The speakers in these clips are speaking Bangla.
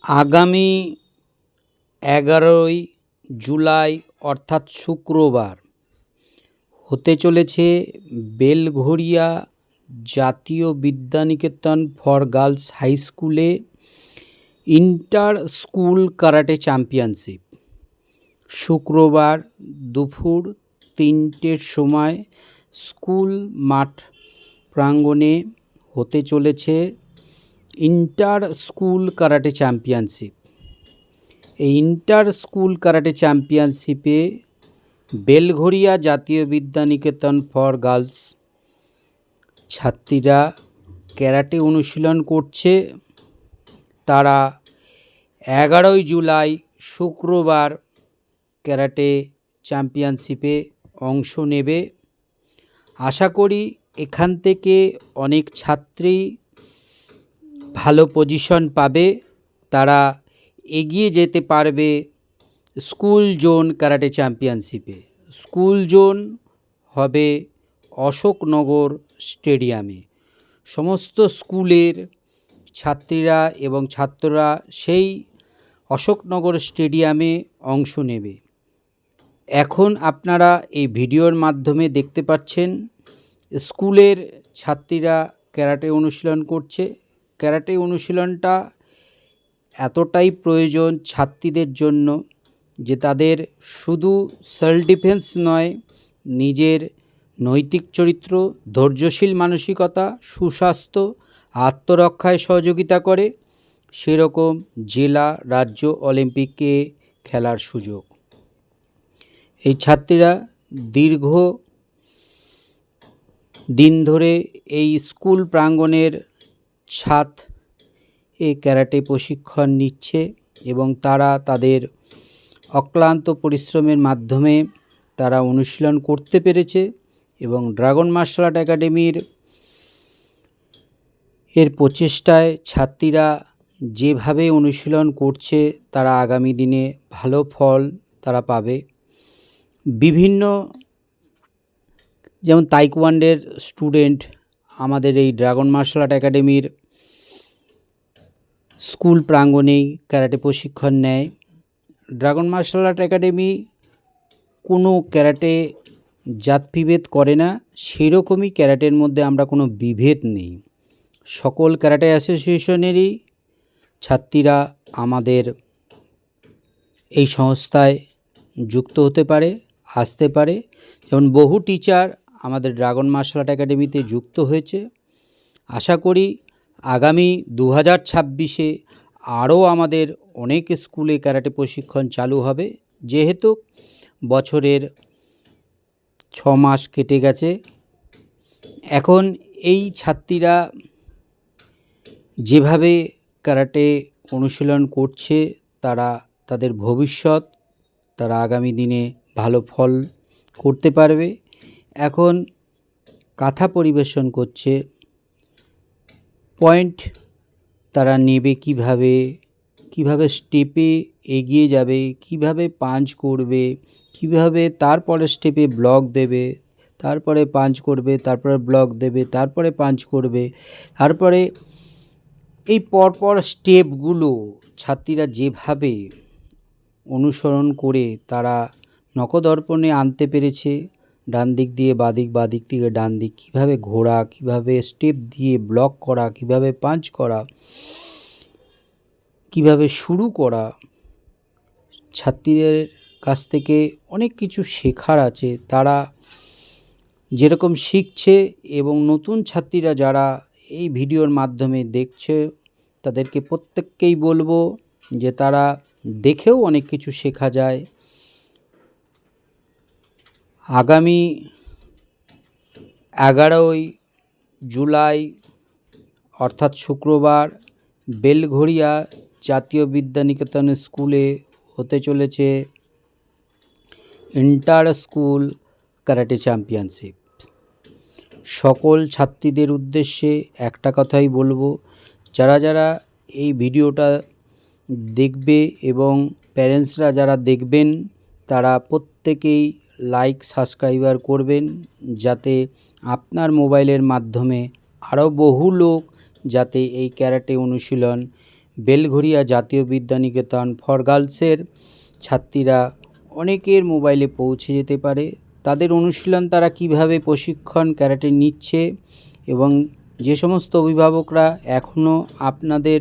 আগামী ১১ই জুলাই অর্থাৎ শুক্রবার হতে চলেছে বেলঘরিয়া জাতীয় বিদ্যানিকেতন ফর গার্লস হাই স্কুলে ইন্টার স্কুল কারাটে চ্যাম্পিয়নশিপ। শুক্রবার দুপুর ৩টের সময় স্কুল মাঠ প্রাঙ্গণে হতে চলেছে ইন্টার স্কুল কারাটে চ্যাম্পিয়নশিপ। এই ইন্টার স্কুল কারাটে চ্যাম্পিয়নশিপে বেলঘরিয়া জাতীয় বিদ্যানিকেতন ফর গার্লস ছাত্রীরা ক্যারাটে অনুশীলন করছে। তারা ১১ই জুলাই শুক্রবার ক্যারাটে চ্যাম্পিয়নশিপে অংশ নেবে। আশা করি এখান থেকে অনেক ছাত্রী ভালো পজিশন পাবে, তারা এগিয়ে যেতে পারবে স্কুল জোন ক্যারাটে চ্যাম্পিয়নশিপে। স্কুল জোন হবে অশোকনগর স্টেডিয়ামে। সমস্ত স্কুলের ছাত্রীরা এবং ছাত্ররা সেই অশোকনগর স্টেডিয়ামে অংশ নেবে। এখন আপনারা এই ভিডিওর মাধ্যমে দেখতে পাচ্ছেন স্কুলের ছাত্রীরা ক্যারাটে অনুশীলন করছে। ক্যারাটে অনুশীলনটা এতটাই প্রয়োজন ছাত্রীদের জন্য যে তাদের শুধু সেলফ ডিফেন্স নয়, নিজের নৈতিক চরিত্র, ধৈর্যশীল মানসিকতা, সুস্বাস্থ্য, আত্মরক্ষায় সহযোগিতা করে। সেরকম জেলা, রাজ্য, অলিম্পিকে খেলার সুযোগ। এই ছাত্রীরা দীর্ঘ দিন ধরে এই স্কুল প্রাঙ্গণের ছাদ ক্যারাটে প্রশিক্ষণ নিচ্ছে এবং তারা তাদের অক্লান্ত পরিশ্রমের মাধ্যমে তারা অনুশীলন করতে পেরেছে এবং ড্রাগন মার্শাল আর্ট একাডেমির প্রচেষ্টায় ছাত্রীরা যেভাবে অনুশীলন করছে তারা আগামী দিনে ভালো ফল তারা পাবে। বিভিন্ন যেমন তাইকোয়ান্ডোর স্টুডেন্ট আমাদের এই ড্রাগন মার্শাল আর্ট একাডেমির স্কুল প্রাঙ্গণেই ক্যারাটে প্রশিক্ষণ নেয়। ড্রাগন মার্শাল আর্ট একাডেমি কোনো ক্যারাটে জাতবিভেদ করে না, সেরকমই ক্যারাটের মধ্যে আমরা কোনো বিভেদ নেই। সকল ক্যারাটে অ্যাসোসিয়েশনেরই ছাত্রীরা আমাদের এই সংস্থায় যুক্ত হতে পারে, আসতে পারে। যেমন বহু টিচার আমাদের ড্রাগন মার্শাল আর্ট একাডেমিতে যুক্ত হয়েছে। আশা করি আগামী 2026-এ আরও আমাদের অনেক স্কুলে ক্যারাটে প্রশিক্ষণ চালু হবে। যেহেতু বছরের 6 মাস কেটে গেছে, এখন এই ছাত্রীরা যেভাবে ক্যারাটে অনুশীলন করছে তারা তাদের ভবিষ্যৎ, তারা আগামী দিনে ভালো ফল করতে পারবে। এখন কাথা পরিবেশন করছে, পয়েন্ট তারা নেবে কিভাবে স্টেপে এগিয়ে যাবে, কিভাবে পাঞ্চ করবে, কিভাবে তারপরে স্টেপে ব্লক দেবে, তারপরে পাঞ্চ করবে, তারপরে ব্লক দেবে, তারপরে পাঞ্চ করবে। তারপরে এই পরপর স্টেপগুলো ছাত্রীরা যেভাবে অনুসরণ করে তারা নখদর্পণে আনতে পেরেছে, ডান দিক দিয়ে বাদিক, বাদিক থেকে ডান দিক, কীভাবে ঘোরা, কীভাবে স্টেপ দিয়ে ব্লক করা, কীভাবে পাঞ্চ করা, কীভাবে শুরু করা, ছাত্রীদের কাছ থেকে অনেক কিছু শেখার আছে। তারা যেরকম শিখছে এবং নতুন ছাত্রীরা যারা এই ভিডিওর মাধ্যমে দেখছে তাদেরকে প্রত্যেককেই বলবো যে তারা দেখেও অনেক কিছু শেখা যায়। আগামী 11ই জুলাই অর্থাৎ শুক্রবার বেলঘরিয়া জাতীয় বিদ্যানিকেতন স্কুলে হতে চলেছে ইন্টার স্কুল ক্যারাটে চ্যাম্পিয়নশিপ। সকল ছাত্রীদের উদ্দেশ্যে একটা কথাই বলবো, যারা এই ভিডিওটা দেখবে এবং প্যারেন্টসরা যারা দেখবেন তারা প্রত্যেকেই লাইক, সাবস্ক্রাইবার করবেন, যাতে আপনার মোবাইলের মাধ্যমে আরও বহু লোক যাতে এই ক্যারাটে অনুশীলন বেলঘরিয়া জাতীয় বিদ্যানিকেতন ফর গার্লসের ছাত্রীরা অনেকের মোবাইলে পৌঁছে যেতে পারে। তাদের অনুশীলন তারা কিভাবে প্রশিক্ষণ ক্যারাটে নিচ্ছে এবং যে সমস্ত অভিভাবকরা এখনও আপনাদের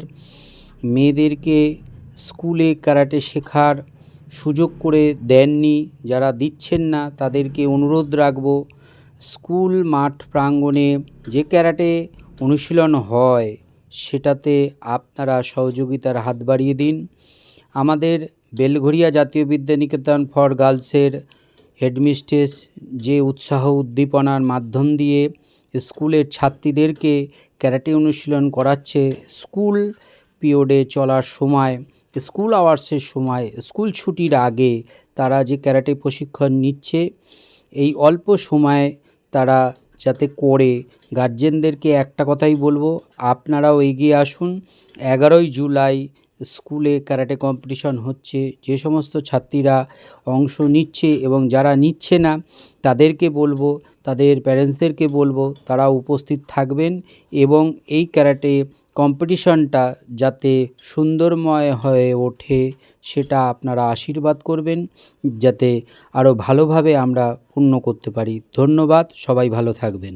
মেয়েদেরকে স্কুলে ক্যারাটে শেখার সুযোগ করে দেননি, যারা দিচ্ছেন না তাদেরকে অনুরোধ রাখব, স্কুল মাঠ প্রাঙ্গণে যে ক্যারাটে অনুশীলন হয় সেটাতে আপনারা সহযোগিতার হাত বাড়িয়ে দিন। আমাদের বেলঘরিয়া জাতীয় বিদ্যানিকেতন ফর গার্লসের হেডমিস্ট্রেস যে উৎসাহ উদ্দীপনার মাধ্যম দিয়ে স্কুলের ছাত্রীদেরকে ক্যারাটে অনুশীলন করাচ্ছে, স্কুল পিরিয়ডে চলার সময়, স্কুল আওয়ার্সের সময়, স্কুল ছুটির আগে তারা যে ক্যারাটে প্রশিক্ষণ নিচ্ছে, এই অল্প সময়ে তারা যাতে করে, গার্জেনদেরকে একটা কথাই বলবো, আপনারাও এগিয়ে আসুন। 11ই জুলাই স্কুলে ক্যারাটে কম্পিটিশন হচ্ছে, যে সমস্ত ছাত্রীরা অংশ নিচ্ছে এবং যারা নিচ্ছে না তাদেরকে বলবো, তাদের প্যারেন্টসদেরকে বলবো তারা উপস্থিত থাকবেন এবং এই ক্যারাটে কম্পিটিশনটা যাতে সুন্দরময় হয়ে ওঠে সেটা আপনারা আশীর্বাদ করবেন, যাতে আরও ভালোভাবে আমরা পূর্ণ করতে পারি। ধন্যবাদ, সবাই ভালো থাকবেন।